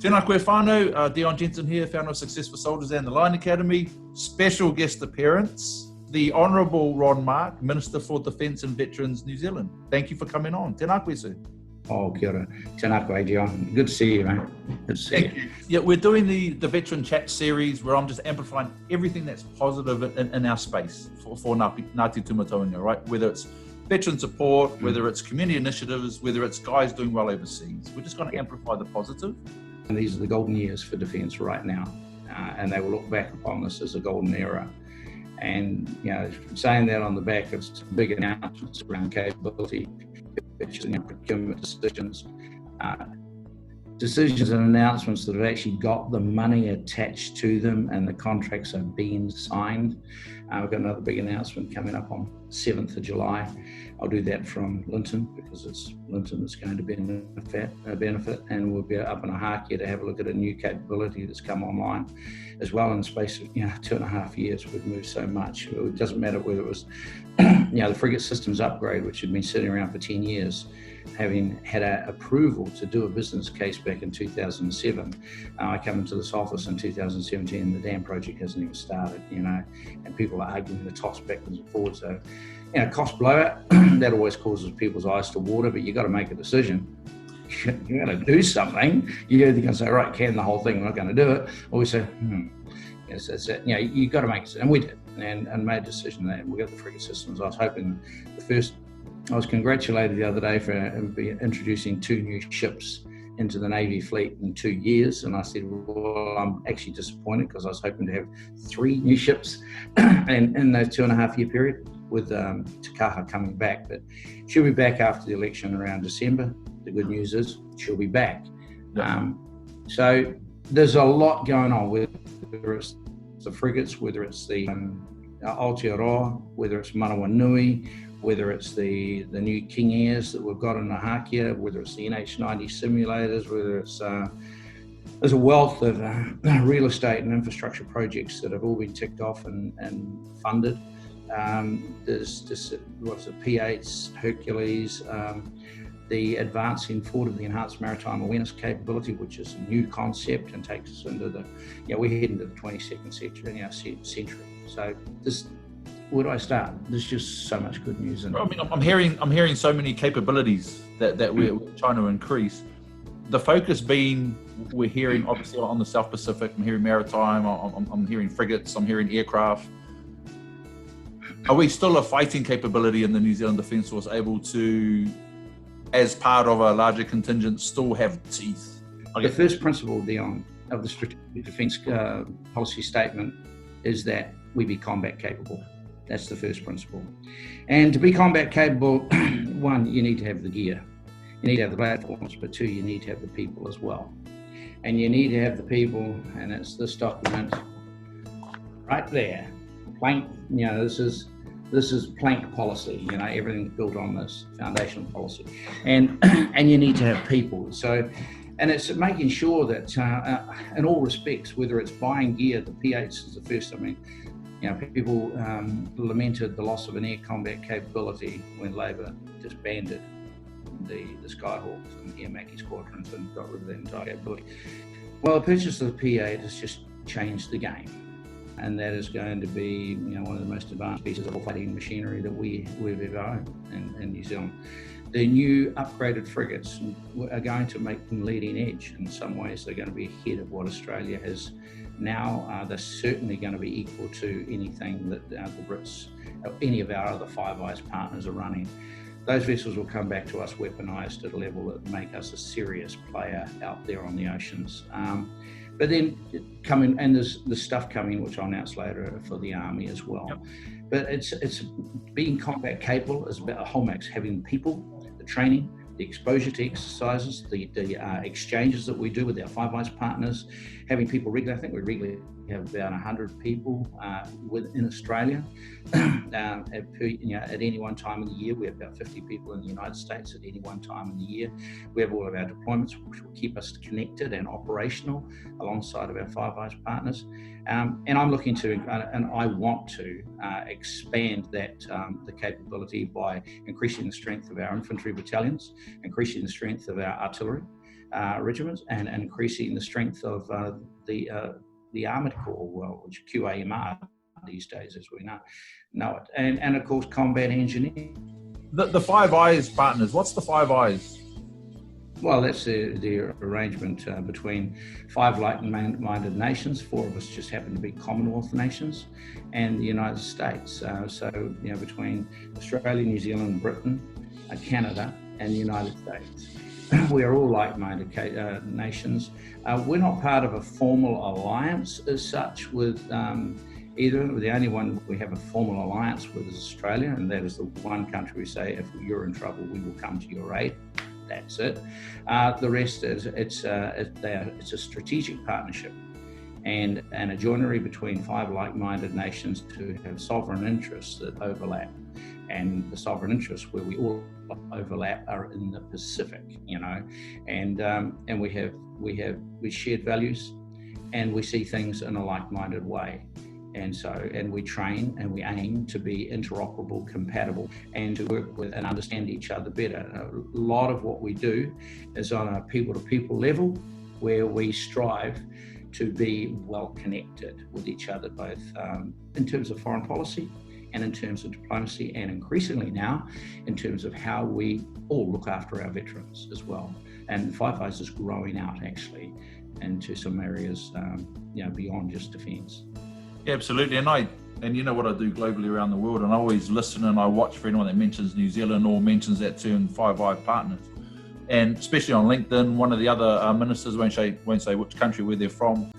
Tēnā koe whānau, Dion Jensen here, founder of Success for Soldiers and the Line Academy. Special guest appearance, the Honourable Ron Mark, Minister for Defence and Veterans, New Zealand. Thank you for coming on. Tēnā koe, sir. Oh, kia ora. Tēnā koe, Dion. Good to see you, mate. Good to see you. Yeah, we're doing the Veteran Chat series where I'm just amplifying everything that's positive in our space for Ngāti Tūmataunga, right? Whether it's veteran support, whether it's community initiatives, whether it's guys doing well overseas. We're just going to amplify the positive. And these are the golden years for defence right now, and they will look back upon this as a golden era. And saying that on the back of some big announcements around capability, procurement decisions, decisions and announcements that have actually got the money attached to them and the contracts are being signed. We've got another big announcement coming up on 7th of July. I'll do that from Linton because it's Linton that's going to benefit, and we'll be up in Ohakea to have a look at a new capability that's come online as well. In the space of 2.5 years, we've moved so much. It doesn't matter whether it was the frigate systems upgrade, which had been sitting around for 10 years, having had an approval to do a business case back in 2007. I come into this office in 2017 and the damn project hasn't even started, and people are arguing the toss backwards and forwards. So, cost blowout, that always causes people's eyes to water, but you got to make a decision. You got to do something. You're either going to say, right, can the whole thing, we're not going to do it, or we say, Yes, that's it. You got to make it, and we did, and made a decision there. We got the frigate systems. I was hoping I was congratulated the other day for introducing 2 new ships into the Navy fleet in 2 years, and I said, well, I'm actually disappointed because I was hoping to have 3 new ships in those 2.5 year period with Takaha coming back. But she'll be back after the election around December. The good news is she'll be back. Yeah. So there's a lot going on, whether it's the frigates, whether it's the Aotearoa, whether it's Manawa Nui, whether it's the new King Airs that we've got in Ohakea, whether it's the NH90 simulators, whether it's there's a wealth of real estate and infrastructure projects that have all been ticked off and funded. There's just P8s, Hercules, the advancing forward of the enhanced maritime awareness capability, which is a new concept and takes us into we're heading to the 22nd century. So where do I start? There's just so much good news. I'm hearing so many capabilities that we're trying to increase. The focus being, we're hearing obviously on the South Pacific, I'm hearing maritime, I'm hearing frigates, I'm hearing aircraft. Are we still a fighting capability in the New Zealand Defence Force able to, as part of a larger contingent, still have teeth? The first principle, Dion, of the Strategic Defence Policy Statement is that we be combat capable. That's the first principle. And to be combat capable, 1, you need to have the gear. You need to have the platforms, but 2, you need to have the people as well. And you need to have the people, and it's this document right there. Plank, this is plank policy, everything's built on this foundational policy. And you need to have people. So, and it's making sure that in all respects, whether it's buying gear, the P8s is the first. People lamented the loss of an air combat capability when Labor disbanded the Skyhawks and the Air Mackie squadrons and got rid of that entire capability. Well, the purchase of the P8 has just changed the game. And that is going to be one of the most advanced pieces of fighting machinery that we've ever owned in New Zealand. The new upgraded frigates are going to make them leading edge. In some ways, they're going to be ahead of what Australia has now. They're certainly going to be equal to anything that the Brits or any of our other Firebase partners are running. Those vessels will come back to us weaponised at a level that make us a serious player out there on the oceans. But then coming, and there's the stuff coming, which I'll announce later for the Army as well. Yep. But it's being combat capable is about a hallmarks, having people, the training, the exposure to exercises, the exchanges that we do with our Firebase partners, having people regularly. I think we regularly have about 100 people within Australia. At any one time of the year, we have about 50 people in the United States at any one time of the year. We have all of our deployments, which will keep us connected and operational alongside of our Firebase partners. And I'm looking to, and I want to expand that the capability by increasing the strength of our infantry battalions, increasing the strength of our artillery, regiments and increasing the strength of the Armoured Corps, well, which QAMR these days, as we know it, and of course combat engineering. The Five Eyes partners. What's the Five Eyes? Well, that's the arrangement between 5 like-minded nations. 4 of us just happen to be Commonwealth nations, and the United States. So, between Australia, New Zealand, Britain, Canada, and the United States, we are all like-minded nations. We're not part of a formal alliance as such with either. The only one we have a formal alliance with is Australia, and that is the one country we say, if you're in trouble, we will come to your aid. That's it. The rest is it's a strategic partnership and a joinery between 5 like-minded nations who have sovereign interests that overlap. And the sovereign interests where we all overlap are in the Pacific, and we shared values, and we see things in a like-minded way. And we train and we aim to be interoperable, compatible, and to work with and understand each other better. A lot of what we do is on a people-to-people level, where we strive to be well connected with each other, both in terms of foreign policy and in terms of diplomacy, and increasingly now in terms of how we all look after our veterans as well. And Five Eyes is growing out actually into some areas beyond just defence. Yeah, absolutely. And you know what I do globally around the world, and I always listen and I watch for anyone that mentions New Zealand or mentions that term Five Eyes Partners. And especially on LinkedIn, one of the other ministers won't say which country where they're from.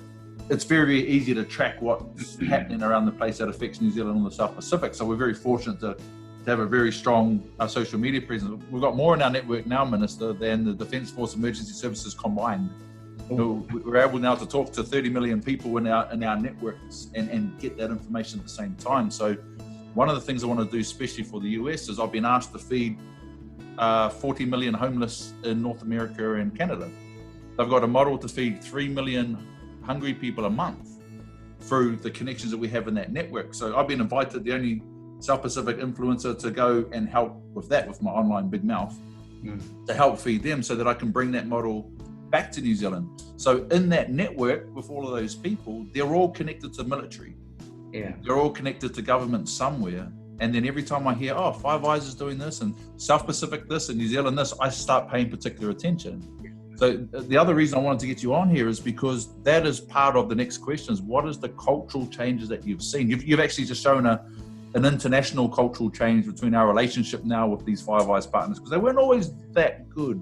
It's very, very easy to track what's happening around the place that affects New Zealand and the South Pacific. So we're very fortunate to have a very strong social media presence. We've got more in our network now, Minister, than the Defence Force Emergency Services combined. We're able now to talk to 30 million people in our networks and get that information at the same time. So one of the things I want to do, especially for the US, is I've been asked to feed 40 million homeless in North America and Canada. I've got a model to feed 3 million hungry people a month through the connections that we have in that network. So I've been invited, the only South Pacific influencer, to go and help with that with my online big mouth, to help feed them so that I can bring that model back to New Zealand. So in that network with all of those people, they're all connected to military. Yeah. They're all connected to government somewhere. And then every time I hear, oh, Five Eyes is doing this and South Pacific this and New Zealand this, I start paying particular attention. So the other reason I wanted to get you on here is because that is part of the next question is, what is the cultural changes that you've seen? You've actually just shown an international cultural change between our relationship now with these Five Eyes partners, because they weren't always that good.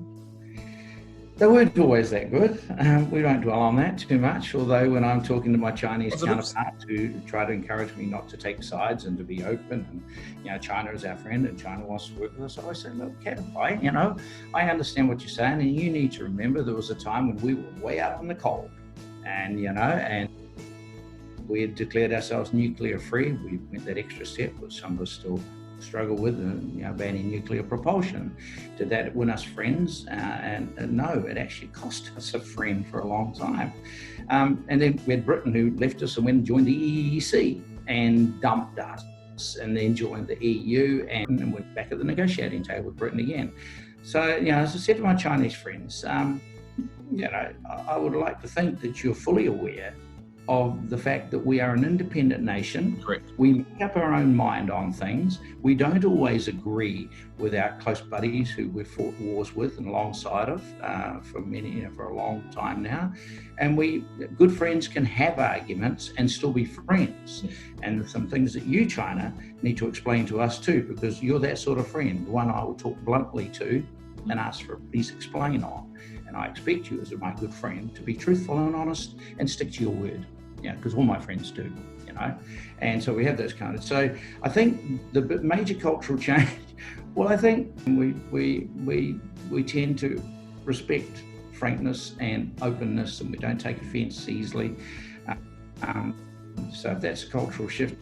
They weren't always that good. We don't dwell on that too much, although when I'm talking to my Chinese counterparts who try to encourage me not to take sides and to be open, and China is our friend and China wants to work with us, I always say, look, I understand what you're saying, and you need to remember there was a time when we were way out in the cold, and we had declared ourselves nuclear free. We went that extra step, which some of us still struggle with, banning nuclear propulsion. Did that win us friends? And no, it actually cost us a friend for a long time. And then we had Britain, who left us and went and joined the EEC and dumped us, and then joined the EU and went back at the negotiating table with Britain again. So, as I said to my Chinese friends, I would like to think that you're fully aware of the fact that we are an independent nation. Correct. We make up our own mind on things. We don't always agree with our close buddies who we've fought wars with and alongside of for a long time now. And good friends can have arguments and still be friends. And there's some things that you, China, need to explain to us too, because you're that sort of friend, one I will talk bluntly to and ask for please explain on. And I expect you, as my good friend, to be truthful and honest and stick to your word. Because all my friends do, and so we have those kind of. So I think the major cultural change. Well, I think we tend to respect frankness and openness, and we don't take offence easily. So if that's a cultural shift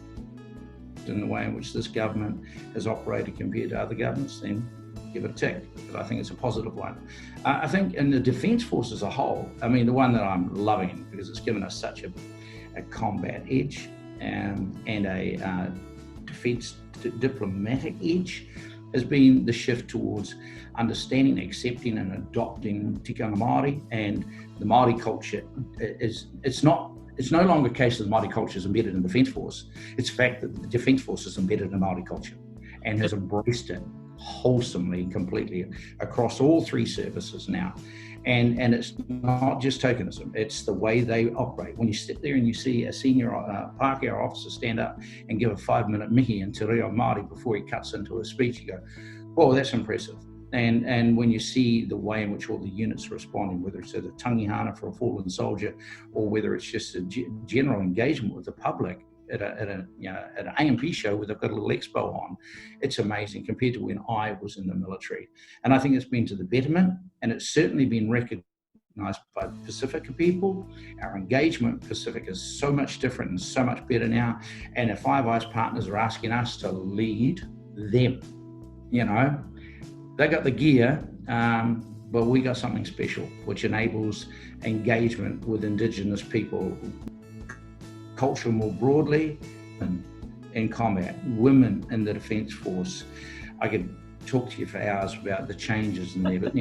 in the way in which this government has operated compared to other governments, then give it a tick, because I think it's a positive one. I think in the Defence Force as a whole, the one that I'm loving, because it's given us such a combat edge and a defence diplomatic edge, has been the shift towards understanding, accepting and adopting tikanga Māori, and the Māori culture it's no longer a case that the Māori culture is embedded in the Defence Force. It's the fact that the Defence Force is embedded in Māori culture and has embraced it wholesomely and completely across all three services now. And it's not just tokenism, it's the way they operate. When you sit there and you see a senior Pākehā officer stand up and give a 5-minute mihi in te reo Māori before he cuts into a speech, you go, whoa, that's impressive. And when you see the way in which all the units are responding, whether it's a tangihana for a fallen soldier, or whether it's just a general engagement with the public at an AMP show where they've got a little expo on, it's amazing compared to when I was in the military. And I think it's been to the betterment, and it's certainly been recognised by Pacifica people. Our engagement with Pacifica is so much different and so much better now. And if Firebase Partners are asking us to lead them, they got the gear, but we got something special, which enables engagement with Indigenous people, culture more broadly, and in combat, women in the Defence Force. I could talk to you for hours about the changes in there, but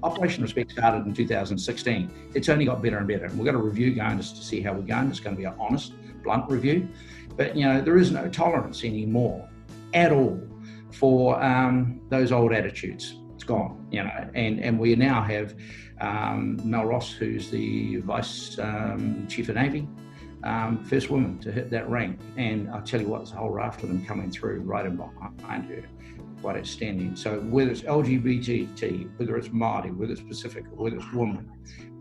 Operation Respect started in 2016. It's only got better and better. We've got a review going just to see how we're going. It's going to be an honest, blunt review, but there is no tolerance anymore at all for those old attitudes. It's gone, and we now have Mel Ross, who's the Vice Chief of Navy, first woman to hit that rank. And I'll tell you what, there's a whole raft of them coming through right in behind her, quite outstanding. So whether it's LGBT, whether it's Māori, whether it's Pacific, whether it's women,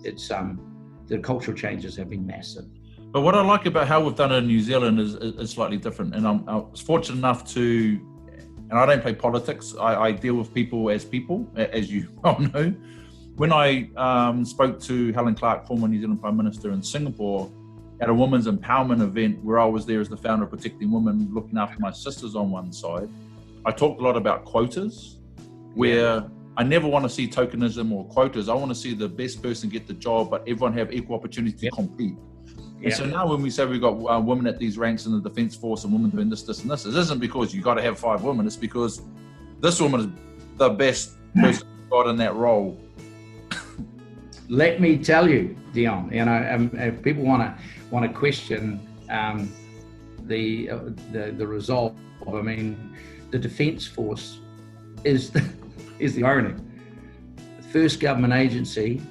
it's the cultural changes have been massive. But what I like about how we've done it in New Zealand is slightly different. And I was fortunate enough to, and I don't play politics, I deal with people, as you all know. When I spoke to Helen Clark, former New Zealand Prime Minister, in Singapore, at a women's empowerment event where I was there as the founder of Protecting Women, looking after my sisters on one side, I talked a lot about quotas, where I never want to see tokenism or quotas. I want to see the best person get the job, but everyone have equal opportunity to compete. And so now when we say we've got women at these ranks in the Defence Force and women doing this, and this, it isn't because you got to have 5 women. It's because this woman is the best person got in that role. Let me tell you, Dion, if people want to question the resolve, I mean, the Defence Force is the irony. The first government agency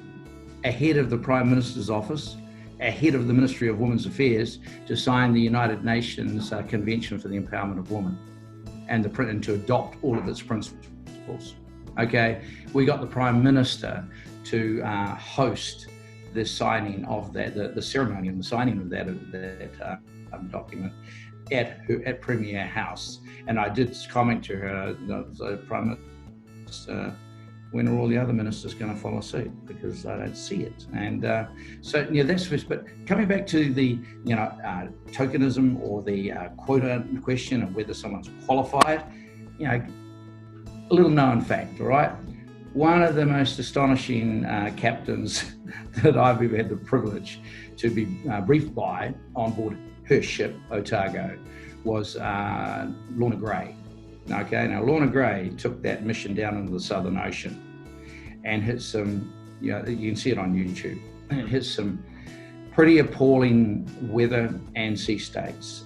ahead of the Prime Minister's office, ahead of the Ministry of Women's Affairs, to sign the United Nations Convention for the Empowerment of Women and to adopt all of its principles. Okay, we got the Prime Minister to host the signing of that, the ceremony and the signing of that document at Premier House. And I did comment to her, the Prime Minister, when are all the other ministers going to follow suit? Because I don't see it. And that's first. But coming back to the tokenism or the quota question of whether someone's qualified, a little known fact, all right? One of the most astonishing captains that I've ever had the privilege to be briefed by on board her ship, Otago, was Lorna Gray. Okay, now Lorna Gray took that mission down into the Southern Ocean and hit some, you can see it on YouTube, and hit some pretty appalling weather and sea states.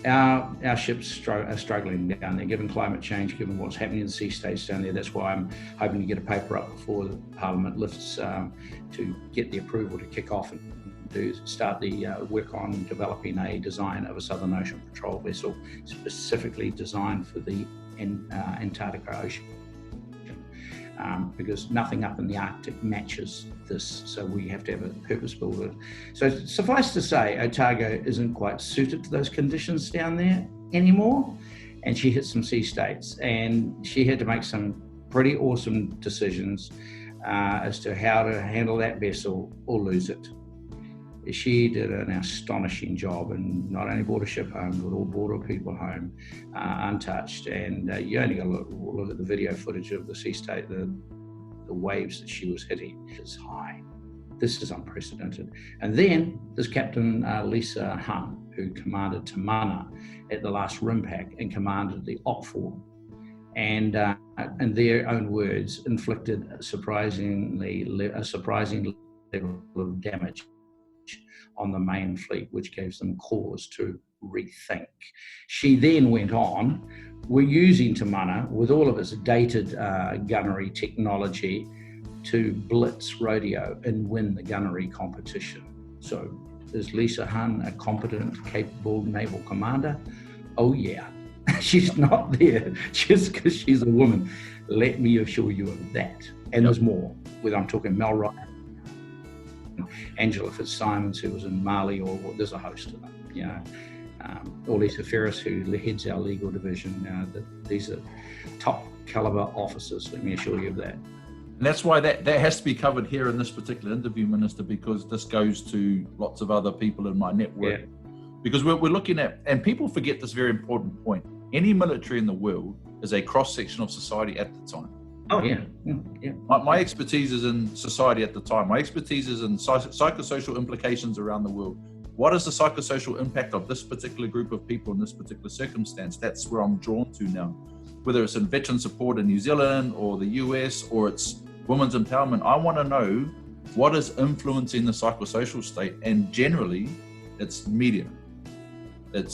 Our ships are struggling down there, given climate change, given what's happening in the sea states down there. That's why I'm hoping to get a paper up before the Parliament lifts to get the approval to kick off and to start the work on developing a design of a Southern Ocean patrol vessel specifically designed for the Antarctica Ocean. Because nothing up in the Arctic matches this, so we have to have a purpose-built. So suffice to say, Otago isn't quite suited to those conditions down there anymore, and she hit some sea states, and she had to make some pretty awesome decisions as to how to handle that vessel or lose it. She did an astonishing job and not only brought a ship home, but all brought her people home untouched. And you only got to look at the video footage of the sea state, the waves that she was hitting. It's high. This is unprecedented. And then there's Captain Lisa Hung, who commanded Te Mana at the last RIMPAC and commanded the Op 4. and in their own words, inflicted a surprising level of damage on the main fleet, which gives them cause to rethink. She then went on, we're using Te Mana with all of its dated gunnery technology to blitz rodeo and win the gunnery competition. So is Lisa Hunn a competent, capable naval commander? Oh yeah, she's not there just because she's a woman. Let me assure you of that. And there's more, whether I'm talking Mel Ryan, Angela Fitzsimons, who was in Mali, or there's a host of them, you know. Or Lisa Ferris, who heads our legal division. These are top caliber officers, let me assure you of that. And that's why that has to be covered here in this particular interview, Minister, because this goes to lots of other people in my network. Yeah. Because we're looking at, and people forget this very important point, any military in the world is a cross-section of society at the time. Oh, yeah. Yeah. My expertise is in society at the time. My expertise is in psychosocial implications around the world. What is the psychosocial impact of this particular group of people in this particular circumstance? That's where I'm drawn to now. Whether it's in veteran support in New Zealand or the US or it's women's empowerment, I want to know what is influencing the psychosocial state, and generally it's media. It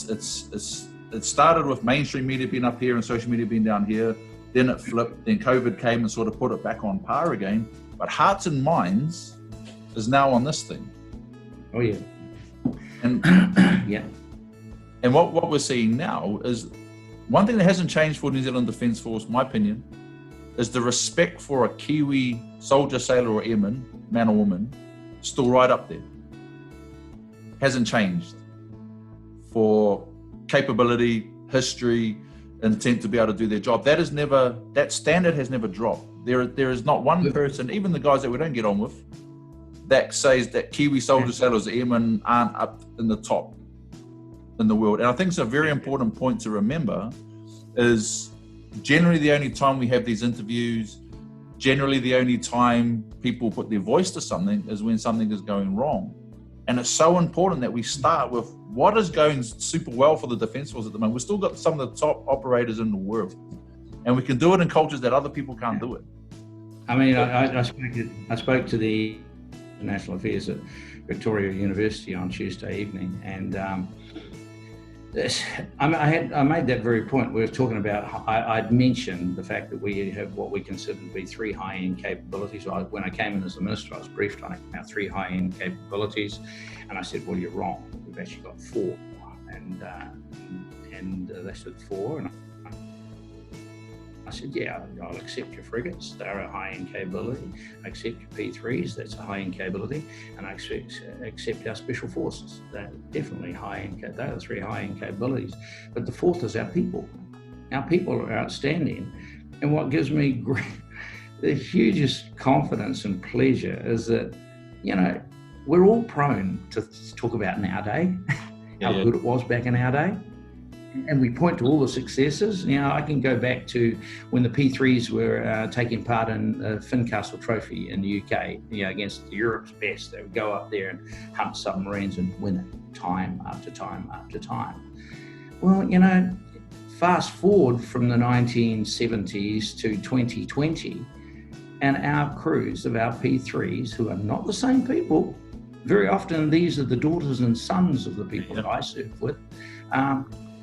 started with mainstream media being up here and social media being down here. Then it flipped, then COVID came and sort of put it back on par again. But hearts and minds is now on this thing. Oh yeah. And yeah. And what we're seeing now is one thing that hasn't changed for New Zealand Defence Force, my opinion, is the respect for a Kiwi soldier, sailor or airman, man or woman, still right up there. Hasn't changed. For capability, history, intent to be able to do their job. That standard has never dropped. There is not one person, even the guys that we don't get on with, that says that Kiwi soldiers, sailors, airmen aren't up in the top in the world. And I think it's a very important point to remember is generally the only time we have these interviews, generally the only time people put their voice to something is when something is going wrong. And it's so important that we start with what is going super well for the Defence Force at the moment. We've still got some of the top operators in the world, and we can do it in cultures that other people can't do it. I mean, I spoke to the National Affairs at Victoria University on Tuesday evening, and I made that very point. We were talking about, I'd mentioned the fact that we have what we consider to be 3 high-end capabilities. When I came in as the minister, I was briefed on our 3 high-end capabilities, and I said, well, you're wrong. We've actually got 4. And they said 4, and I said, yeah, I'll accept your frigates. They're a high-end capability. I accept your P3s. That's a high-end capability. And I accept our special forces. They're definitely high-end. They're the 3 high-end capabilities. But the 4th is our people. Our people are outstanding. And what gives me the hugest confidence and pleasure is that, you know, we're all prone to talk about in our day, how good it was back in our day. And we point to all the successes. You know, I can go back to when the P3s were taking part in the Fincastle Trophy in the UK, you know, against Europe's best. They would go up there and hunt submarines and win it time after time after time. Well, you know, fast forward from the 1970s to 2020, and our crews of our P3s, who are not the same people, very often these are the daughters and sons of the people that I serve with,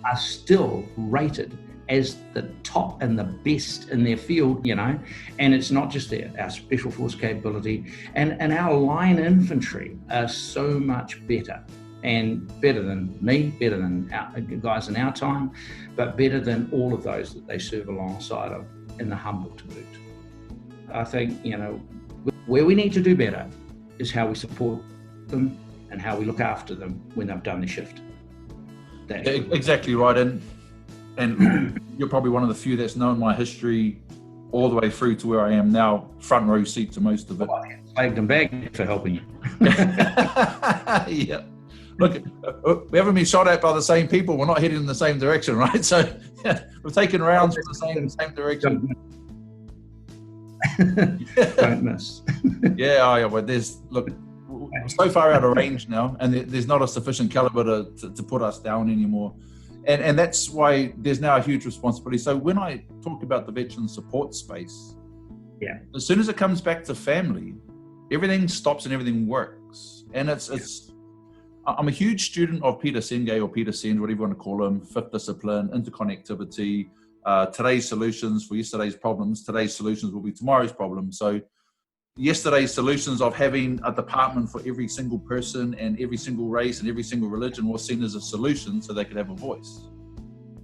are still rated as the top and the best in their field, you know. And it's not just our special force capability, and our line infantry are so much better, and better than me, better than our guys in our time, but better than all of those that they serve alongside of, in the humble to boot. I think, you know, where we need to do better is how we support them and how we look after them when they've done their shift. Exactly right, and you're probably one of the few that's known my history all the way through to where I am now, front row seat to most of it. Well, flagged and bagged for helping you. Yeah, look, we haven't been shot at by the same people. We're not heading in the same direction, right? So yeah, we're taking rounds in the same direction. Don't miss. Yeah, well, we're so far out of range now, and there's not a sufficient caliber to put us down anymore. And that's why there's now a huge responsibility. So when I talk about the veteran support space, yeah, as soon as it comes back to family, everything stops and everything works. And I'm a huge student of Peter Senge or Peter Senge, whatever you want to call him, fifth discipline, interconnectivity, today's solutions for yesterday's problems, today's solutions will be tomorrow's problems. So yesterday's solutions of having a department for every single person and every single race and every single religion was seen as a solution so they could have a voice.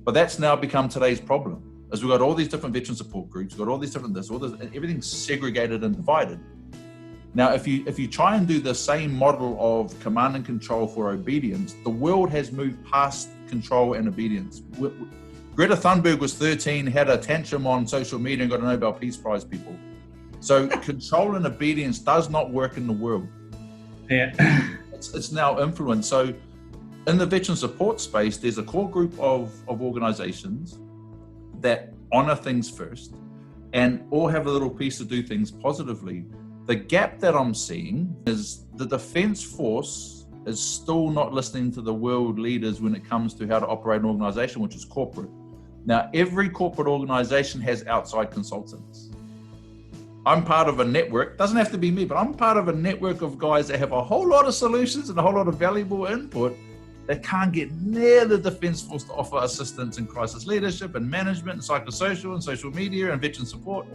But that's now become today's problem, as we've got all these different veteran support groups, we've got all these different this, all this, everything's segregated and divided. Now, if you try and do the same model of command and control for obedience, the world has moved past control and obedience. Greta Thunberg was 13, had a tantrum on social media and got a Nobel Peace Prize, people. So control and obedience does not work in the world. Yeah. It's now influence. So in the veteran support space, there's a core group of organizations that honor things first and all have a little piece to do things positively. The gap that I'm seeing is the Defence Force is still not listening to the world leaders when it comes to how to operate an organization, which is corporate. Now, every corporate organization has outside consultants. I'm part of a network, doesn't have to be me, but I'm part of a network of guys that have a whole lot of solutions and a whole lot of valuable input that can't get near the Defence Force to offer assistance in crisis leadership and management and psychosocial and social media and veteran support.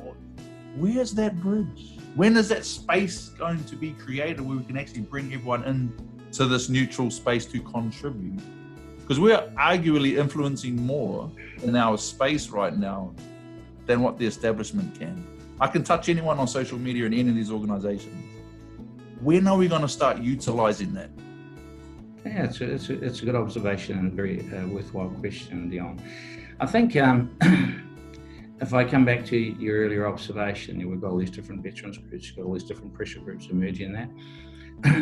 Where's that bridge? When is that space going to be created where we can actually bring everyone into this neutral space to contribute? Because we're arguably influencing more in our space right now than what the establishment can. I can touch anyone on social media in any of these organizations. When are we going to start utilizing that? Yeah, it's a good observation and a very worthwhile question, Dion. I think if I come back to your earlier observation, we've got all these different veterans groups, we've got all these different pressure groups emerging there.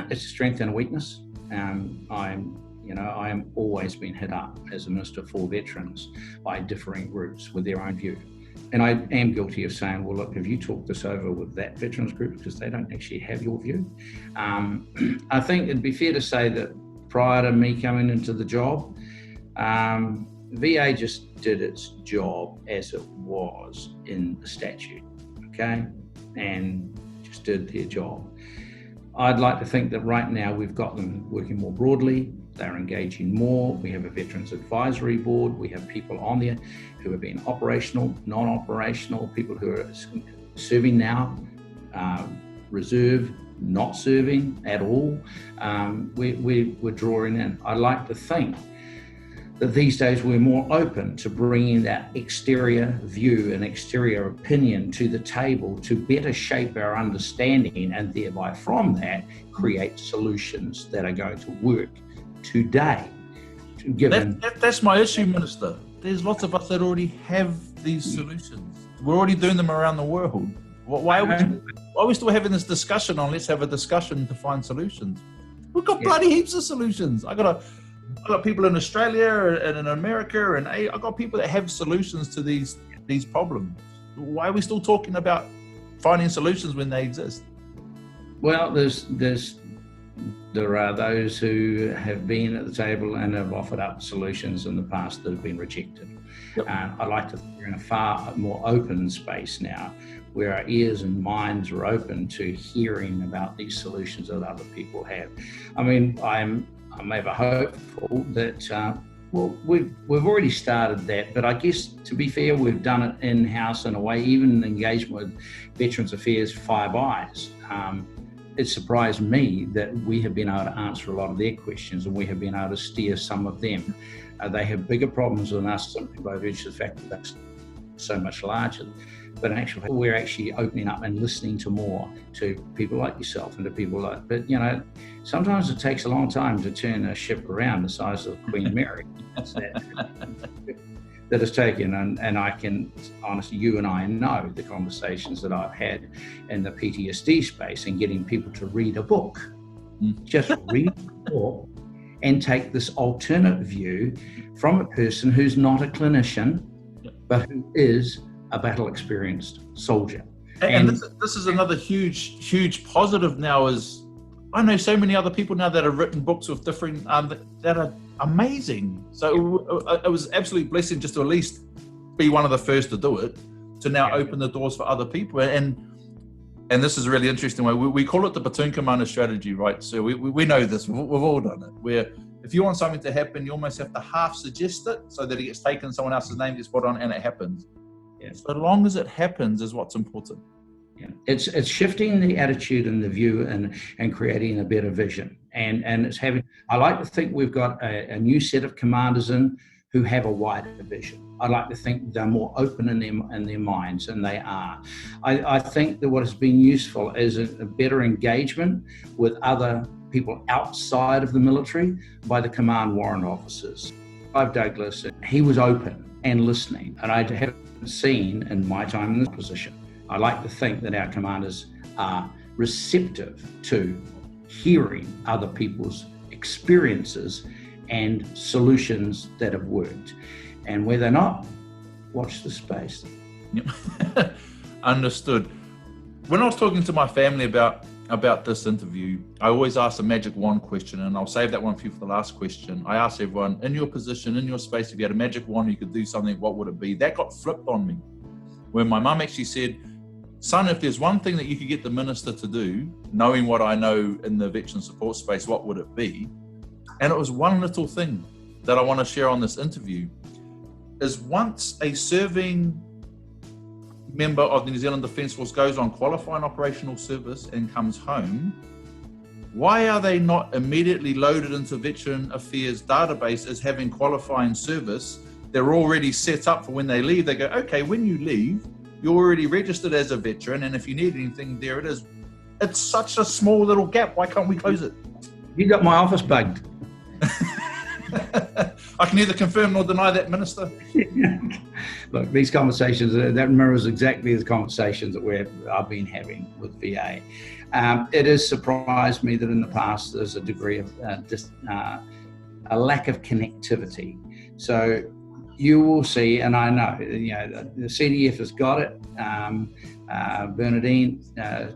It's a strength and a weakness. I am always been hit up as a minister for veterans by differing groups with their own view. And I am guilty of saying, well, look, have you talked this over with that veterans group? Because they don't actually have your view. I think it'd be fair to say that prior to me coming into the job, VA just did its job as it was in the statute, okay? And just did their job. I'd like to think that right now we've got them working more broadly, they're engaging more, we have a Veterans Advisory Board, we have people on there who have been operational, non-operational, people who are serving now, reserve, not serving at all. We're drawing in. I'd like to think that these days we're more open to bringing that exterior view and exterior opinion to the table to better shape our understanding and thereby from that create solutions that are going to work today. That's my issue, Minister. There's lots of us that already have these solutions. We're already doing them around the world. Why are we still having this discussion on let's have a discussion to find solutions? We've got bloody heaps of solutions. I got people in Australia and in America, and I got people that have solutions to these problems. Why are we still talking about finding solutions when they exist? Well, there are those who have been at the table and have offered up solutions in the past that have been rejected. Yep. I like to think we're in a far more open space now, where our ears and minds are open to hearing about these solutions that other people have. I mean, I'm ever hopeful that, we've already started that, but I guess to be fair, we've done it in-house in a way, even engagement with Veterans Affairs Five Eyes. It surprised me that we have been able to answer a lot of their questions and we have been able to steer some of them. They have bigger problems than us simply by virtue of the fact that that's so much larger. But in actual fact, we're actually opening up and listening to more to people like yourself and to people like, but sometimes it takes a long time to turn a ship around the size of Queen Mary. That is taken, and I can honestly, you and I know the conversations that I've had in the PTSD space and getting people to read a book, just read a book and take this alternate view from a person who's not a clinician, but who is a battle experienced soldier. And this is another huge positive now is I know so many other people now that have written books with different, that are Amazing. So it was absolutely blessing just to at least be one of the first to do it, to now open the doors for other people. And this is a really interesting way. We call it the platoon commander strategy, right? So we know this. We've all done it. Where if you want something to happen, you almost have to half suggest it so that it gets taken, someone else's name gets put on, and it happens. Yeah. So long as it happens is what's important. Yeah. It's shifting the attitude and the view and creating a better vision. And it's having, I like to think we've got a new set of commanders in who have a wider vision. I like to think they're more open in their minds, and they are. I think that what has been useful is a better engagement with other people outside of the military by the command warrant officers. Douglas, he was open and listening, and I haven't seen in my time in this position. I like to think that our commanders are receptive to hearing other people's experiences and solutions that have worked. And where they're not, watch the space. Yep. Understood. When I was talking to my family about this interview, I always ask a magic wand question, and I'll save that one for you for the last question. I asked everyone, in your position, in your space, if you had a magic wand, you could do something, what would it be? That got flipped on me. When my mum actually said, son, if there's one thing that you could get the minister to do, knowing what I know in the veteran support space, what would it be? And it was one little thing that I want to share on this interview, is once a serving member of the New Zealand Defence Force goes on qualifying operational service and comes home, why are they not immediately loaded into Veteran Affairs database as having qualifying service? They're already set up for when they leave. They go, okay, when you leave, you're already registered as a veteran, and if you need anything, there it is. It's such a small little gap. Why can't we close it? You got my office bugged. I can neither confirm nor deny that, Minister. Look, these conversations, that mirrors exactly the conversations that I've been having with VA. It has surprised me that in the past there's a degree of a lack of connectivity. So you will see, and I know, the CDF has got it. Bernadine,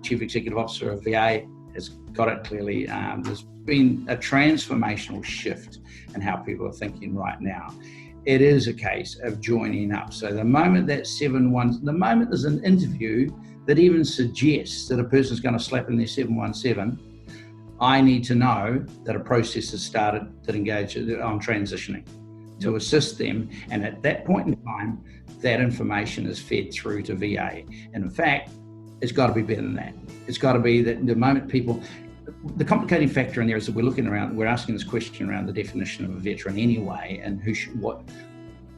Chief Executive Officer of VA, has got it clearly. There's been a transformational shift in how people are thinking right now. It is a case of joining up. So the moment that the moment there's an interview that even suggests that a person's going to slap in their 717, I need to know that a process has started that engages on transitioning to assist them. And at that point in time, that information is fed through to VA. And in fact, it's got to be better than that. It's got to be that the moment people, the complicating factor in there is that we're asking this question around the definition of a veteran anyway, and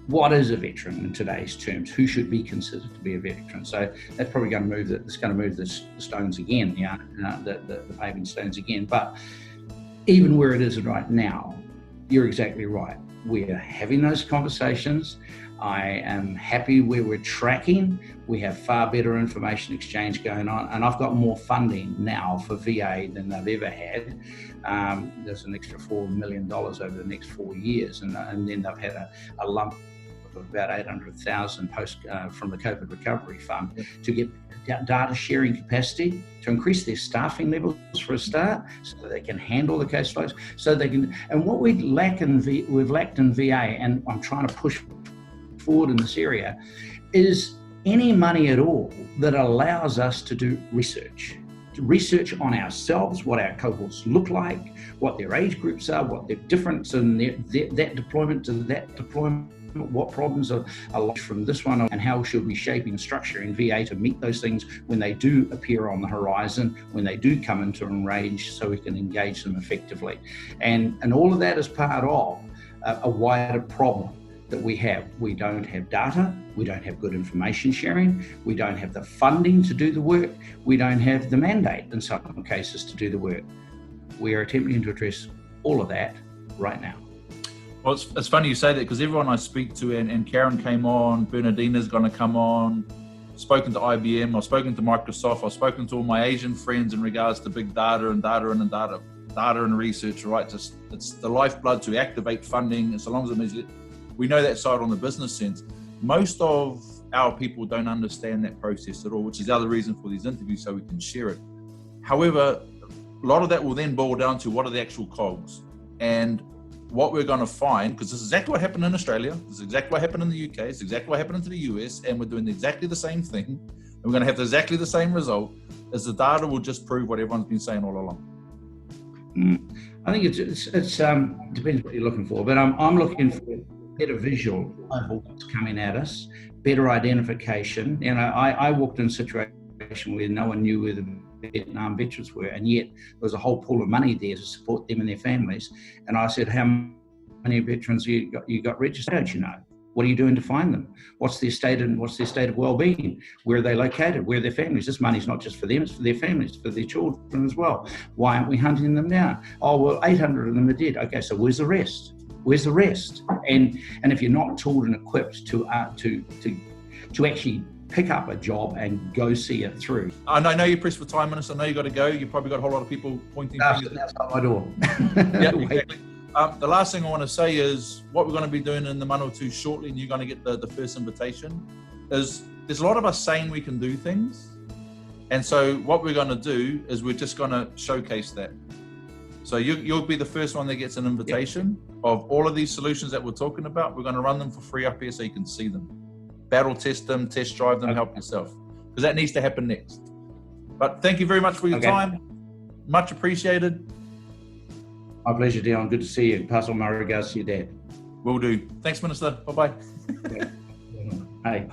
what is a veteran in today's terms? Who should be considered to be a veteran? So that's probably going to move the stones again, the paving stones again. But even where it is right now, you're exactly right. We're having those conversations. I am happy where we're tracking. We have far better information exchange going on, and I've got more funding now for VA than they've ever had. There's an extra $4 million over the next 4 years, and then they've had a lump of about 800,000 from the COVID Recovery Fund to get data sharing capacity, to increase their staffing levels for a start, so that they can handle the case flows, so they can. And what we've lacked in VA, and I'm trying to push forward in this area, is any money at all that allows us to do research on ourselves, what our cohorts look like, what their age groups are, what their difference in that deployment to that deployment, what problems are like from this one, and how should we shape and structure in VA to meet those things when they do appear on the horizon, when they do come into range, so we can engage them effectively. And all of that is part of a wider problem that we have. We don't have data, we don't have good information sharing, we don't have the funding to do the work, we don't have the mandate in some cases to do the work. We are attempting to address all of that right now. Well, it's funny you say that, because everyone I speak to, and Karen came on, Bernardina's going to come on, spoken to IBM, I've spoken to Microsoft, I've spoken to all my Asian friends in regards to big data and research, right? It's the lifeblood to activate funding, and so long as we know that side on the business sense. Most of our people don't understand that process at all, which is the other reason for these interviews, so we can share it. However, a lot of that will then boil down to what are the actual cogs. And what we're going to find, because this is exactly what happened in Australia, this is exactly what happened in the UK, it's exactly what happened in the US, and we're doing exactly the same thing, and we're going to have exactly the same result, is the data will just prove what everyone's been saying all along. I think it's depends what you're looking for, but I'm looking for better visual of what's coming at us, better identification. You know, I walked in a situation where no one knew where the Vietnam veterans were, and yet there was a whole pool of money there to support them and their families. And I said, how many veterans you got registered? Don't you know? What are you doing to find them? What's their state of well-being? Where are they located? Where are their families? This money's not just for them, it's for their families, for their children as well. Why aren't we hunting them down? Oh, well, 800 of them are dead. Okay, so where's the rest? Where's the rest? And if you're not tooled and equipped to actually pick up a job and go see it through. I know you're pressed for time, Minister. I know you got to go. You've probably got a whole lot of people pointing fingers. Outside my door. Yeah, exactly. The last thing I want to say is what we're going to be doing in the Manawatu shortly, and you're going to get the first invitation, is there's a lot of us saying we can do things. And so what we're going to do is we're just going to showcase that. So you'll be the first one that gets an invitation of all of these solutions that we're talking about. We're going to run them for free up here so you can see them. Battle test them, test drive them, help yourself. Because that needs to happen next. But thank you very much for your time. Much appreciated. My pleasure, Dion. Good to see you. Pass on my regards to your dad. Will do. Thanks, Minister. Bye-bye. Hey.